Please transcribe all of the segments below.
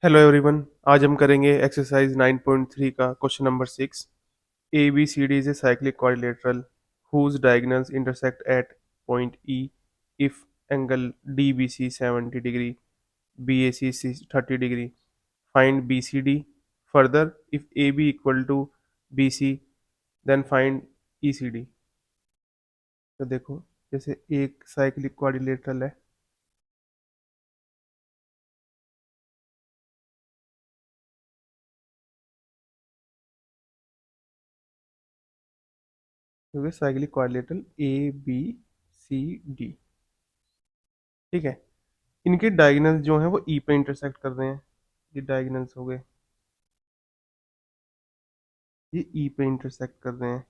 Hello everyone. आज हम करेंगे एक्सरसाइज 9.3 का question number 6। A B C D is a cyclic quadrilateral whose diagonals intersect at point E if angle DBC 70 degree, BAC 30 degree. Find BCD. Further, if AB equal to BC, then find ECD. तो देखो, जैसे एक cyclic quadrilateral है, तो cyclic quadrilateral A B C D. ठीक है, इनके diagonals जो हैं वो ई पे इंटरसेक्ट कर रहे हैं। ये डायगोनल्स हो गए, ये ई पे इंटरसेक्ट कर रहे हैं।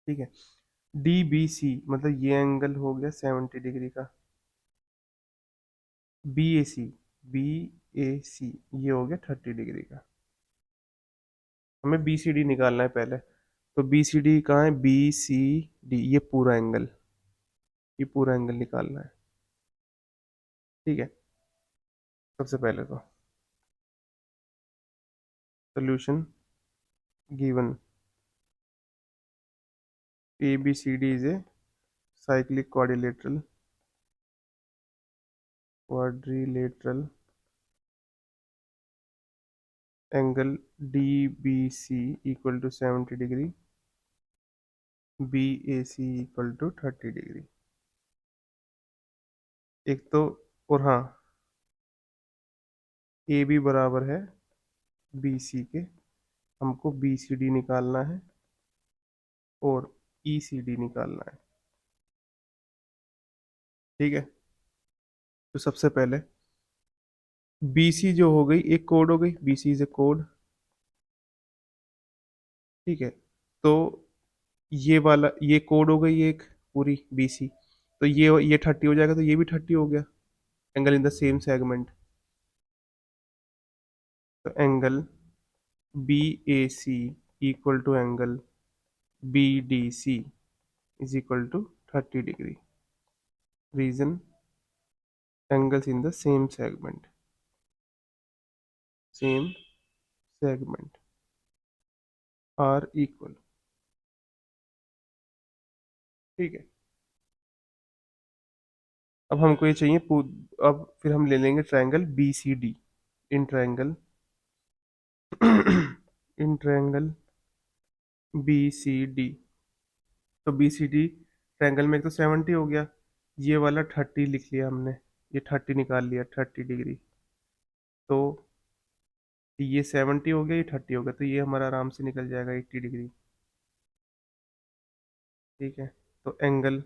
ठीक है, डी बी सी मतलब ये एंगल हो गया 70 डिग्री का। B A C, B A सी ये हो गया 30 डिग्री का। हमें बी सी डी निकालना है पहले। तो बी सी डी कहाँ है? बी सी डी, ये पूरा एंगल, ये पूरा एंगल निकालना है। ठीक है, सबसे पहले तो solution given A B C D is a cyclic quadrilateral angle D B C equal to 70 degree, B A C equal to 30 degree. एक तो, और हाँ, ए बी बराबर है बी सी के, हमको बी सी डी निकालना है और ई सी डी निकालना है। ठीक है, तो सबसे पहले बी सी जो हो गई, एक कोड हो गई, बी सी इज ए कोड। ठीक है, तो ये वाला, ये कोड हो गई एक पूरी बी सी। तो ये 30 हो जाएगा, तो ये भी 30 हो गया। Angle in the same segment, तो angle B A C equal to angle B D C is equal to 30 degree. Reason, angles in the same segment are equal। ठीक है, अब हमको ये चाहिए अब फिर हम ले लेंगे triangle B C D. In triangle in triangle B C D, तो बी सी डी ट्रायंगल में एक तो 70 हो गया, ये वाला 30 लिख लिया हमने, ये 30 निकाल लिया 30 डिग्री। तो ये 70 हो गया, ये 30 हो गया, तो ये हमारा आराम से निकल जाएगा 80 डिग्री। ठीक है, तो angle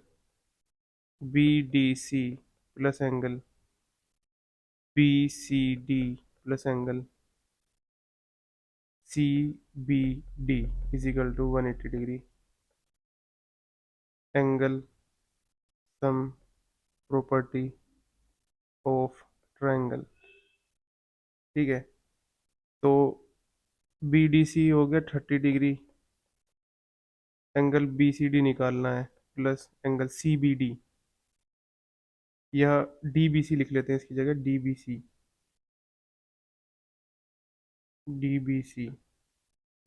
B D C plus angle B C D plus angle C B D is equal to 180 degree. Angle sum property of triangle. ठीक है, तो बी डी सी हो गया 30 degree, angle B C D निकालना है plus angle C B D, या D B C लिख लेते हैं इसकी जगह, D B C, D B C,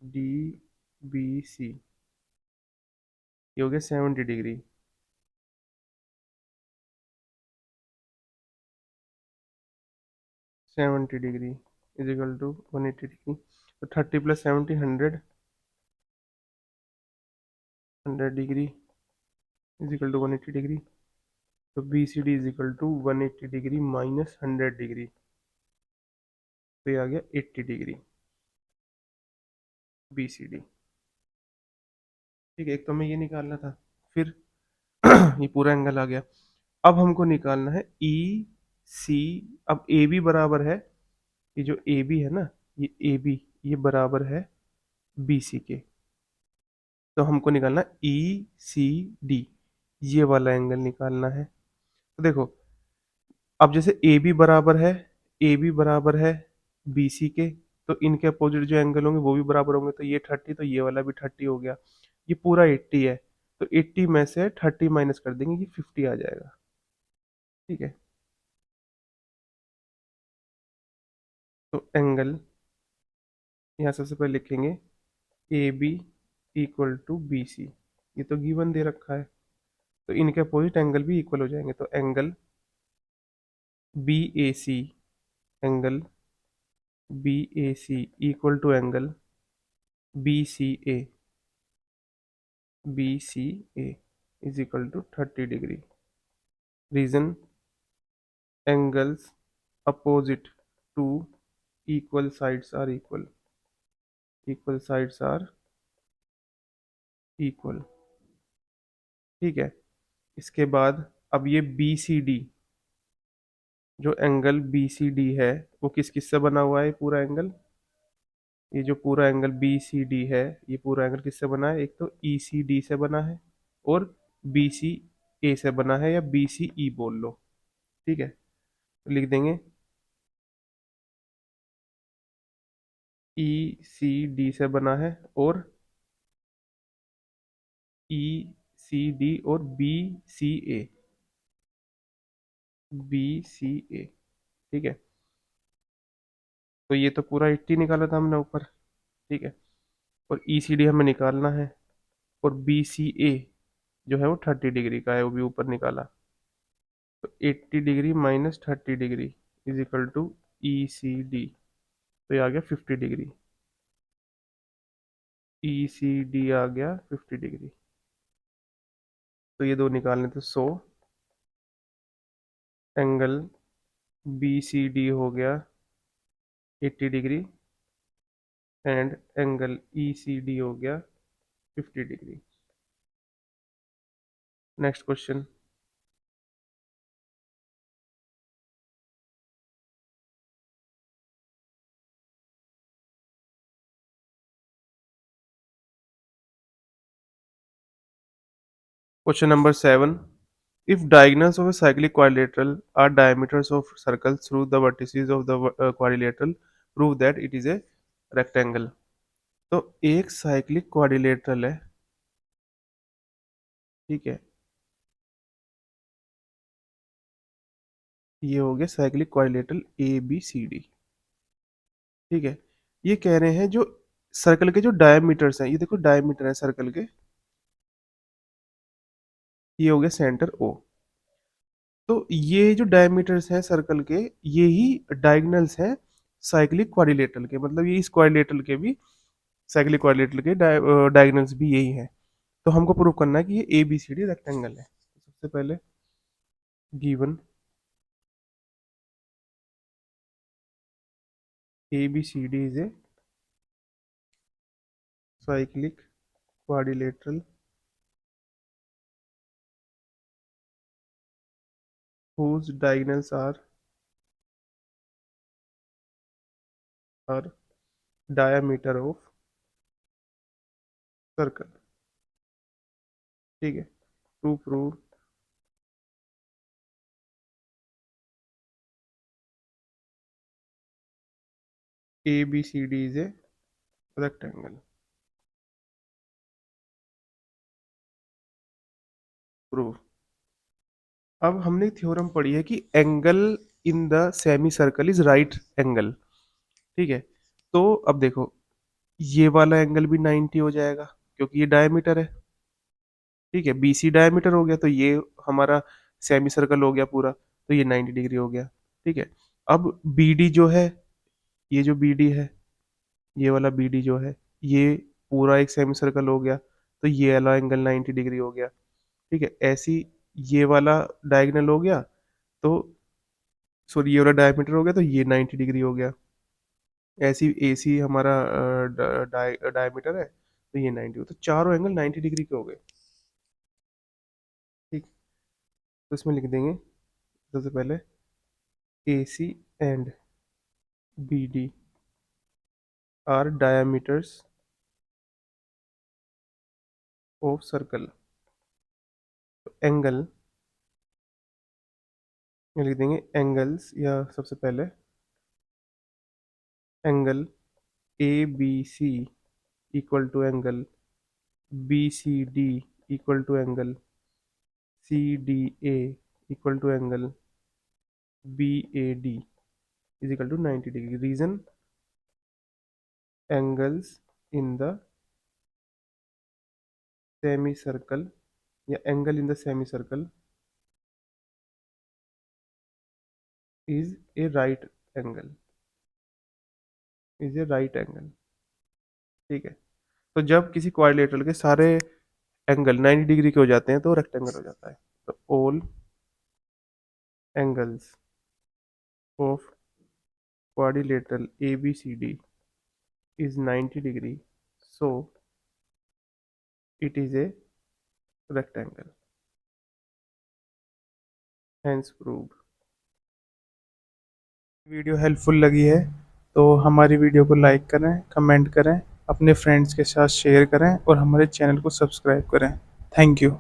D B C, ये हो गया 70 degree. 70 degree is equal to 180 degree, तो 30 plus 70 100, 100 degree is equal to 180 degree. तो B C D is equal to 180 degree minus 100 degree, तो ये आ गया 80 डिग्री बी सी डी। ठीक है, एक तो हमें ये निकालना था, फिर ये पूरा एंगल आ गया। अब हमको निकालना है ई सी। अब ए बी बराबर है, ये जो ए बी है ना, ये ए बी ये बराबर है बी सी के। तो हमको निकालना ई सी डी, ये वाला एंगल निकालना है। तो देखो, अब जैसे ए बी बराबर है, ए बी बराबर है बी सी के, तो इनके अपोजिट जो एंगल होंगे वो भी बराबर होंगे, तो ये 30, तो ये वाला भी 30 हो गया। ये पूरा 80 है, तो 80 में से 30 माइनस कर देंगे, ये 50 आ जाएगा। ठीक है, तो एंगल यहाँ सबसे पहले लिखेंगे A B equal to B C. ये तो गिवन दे रखा है, तो इनके अपोजिट एंगल भी इक्वल हो जाएंगे। तो angle B A C, angle B A C equal to angle B C A, B C A is equal to 30 degree. Reason, angles opposite to equal sides are equal, equal sides are equal. ठीक है। इसके बाद अब ये B C D, जो angle B C D है वो किस किस से बना हुआ है? पूरा एंगल, ये जो पूरा एंगल बी सी डी है, ये पूरा एंगल किससे बना है? एक तो ई सी डी से बना है, और बी सी ए से बना है, या बी सी ई बोल लो। ठीक है, तो लिख देंगे ई सी डी से बना है, और ई सी डी, और B C A, B C ए। ठीक है, तो ये तो पूरा 80 निकाला था हमने ऊपर। ठीक है, और ई सी डी हमें निकालना है, और बी सी ए जो है वो 30 डिग्री का है, वो भी ऊपर निकाला। तो 80 degree minus 30 degree is equal to E C D, तो ये आ गया 50 डिग्री। ई सी डी आ गया 50 डिग्री। तो ये दो निकालने थे 100। एंगल बी सी डी हो गया 80 degree, and angle E C D हो गया 50 degree. Next question. Question number 7. If diagonals of a cyclic quadrilateral are diameters of circles through the vertices of the quadrilateral, prove that it is a rectangle. तो एक cyclic quadrilateral है, ठीक है, ये हो गया cyclic quadrilateral A B C D. ठीक है, ये कह रहे हैं जो सर्कल के जो डायमीटर्स हैं, ये देखो डायमीटर है सर्कल के, ये हो गया सेंटर ओ। तो ये जो डायमीटर्स हैं सर्कल के, ये ही डायगनल्स हैं साइक्लिक क्वाड्रिलेटरल के, मतलब ये इस क्वाड्रिलेटरल के भी, साइक्लिक क्वाड्रिलेटरल के डायगनल्स भी यही है। तो हमको प्रूव करना है कि ये A B C D rectangle है। तो सबसे पहले given A B C D is a cyclic quadrilateral whose diagonals are diameter of circle। ठीक है, to prove A B C D is a rectangle. Prove. अब हमने थ्योरम पढ़ी है कि angle in the semi circle is right angle. ठीक है, तो अब देखो ये वाला एंगल भी 90 हो जाएगा, क्योंकि ये डायमीटर है। ठीक है, बी सी डायमीटर हो गया, तो ये हमारा सेमी सर्कल हो गया पूरा, तो ये 90 डिग्री हो गया। ठीक है, अब बी डी जो है, ये जो बी डी है, ये वाला बी डी जो है, ये पूरा एक सेमी सर्कल हो गया, तो ये वाला एंगल 90 डिग्री हो गया। ठीक है, ऐसी ये वाला डायगोनल हो गया, तो सॉरी ये वाला डायमीटर हो गया, तो ये 90 डिग्री हो गया। ऐसी ए सी हमारा डायमीटर है, तो ये 90, तो चारों एंगल 90 डिग्री के हो गए। ठीक, तो इसमें लिख देंगे सबसे पहले A C and B D are diameters of circle. तो एंगल में लिख देंगे एंगल्स, या सबसे पहले angle A B C equal to angle B C D equal to angle C D A equal to angle B A D. Is equal to 90 degree. Reason angles in the semi circle या angle in the semi circle is a right angle, is a right angle. ठीक है, तो जब किसी quadrilateral के सारे angle 90 degree के हो जाते हैं तो रेक्टेंगल हो जाता है। तो all angles of quadrilateral ABCD is 90 degree, so it is a rectangle, hence proved। Video helpful लगी है तो हमारी वीडियो को लाइक करें, कमेंट करें, अपने फ्रेंड्स के साथ शेयर करें और हमारे चैनल को सब्सक्राइब करें। Thank you.